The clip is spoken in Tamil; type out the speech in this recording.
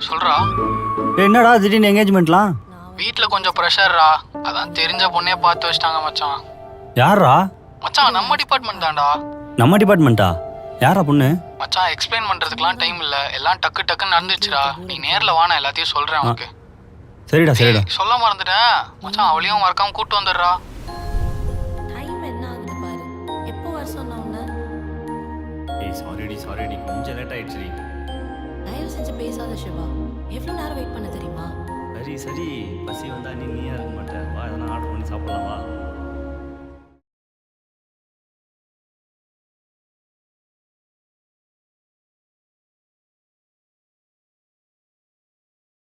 சொல்றா. என்னடா திடீர்னு என்கேஜ்மெண்ட்லாம்? வீட்ல கொஞ்சம் ப்ரெஷர்ரா. அதான் தெரிஞ்ச பொண்ணே பார்த்து வச்சிட்டாங்க மச்சான். யாரா? மச்சான் நம்ம டிபார்ட்மெண்ட் தான்டா. நம்ம டிபார்ட்மெண்ட்டா? யாரா பொண்ணு? மச்சான் எக்ஸ்பிளைன் பண்றதுக்குலாம் டைம் இல்ல. எல்லாம் டக்கு டக்குன்னு நடந்துச்சுடா. நீ நேர்ல வா, நான் எல்லாத்தையும் சொல்றேன் உனக்கு. சரிடா சரிடா. சொல்ல மறந்துட்டேன் மச்சான், அவளையும் மறக்காம கூட்டு வந்துடுறா. டைம் என்ன ஆகுது பாரு. எப்போ வர சொன்ன உன்ன? ஏய் சாரிடி கொஞ்சம் லேட் ஆயிடுச்சு. தயவு செஞ்சு பேசாத சிவா. எவ்வளோ நேரம் வெயிட் பண்ண தெரியுமா? சரி பசி வந்தா நீயா இருக்க மாட்டேன். வா எதனா ஆர்டர் பண்ணி சாப்பிடலாம் வா.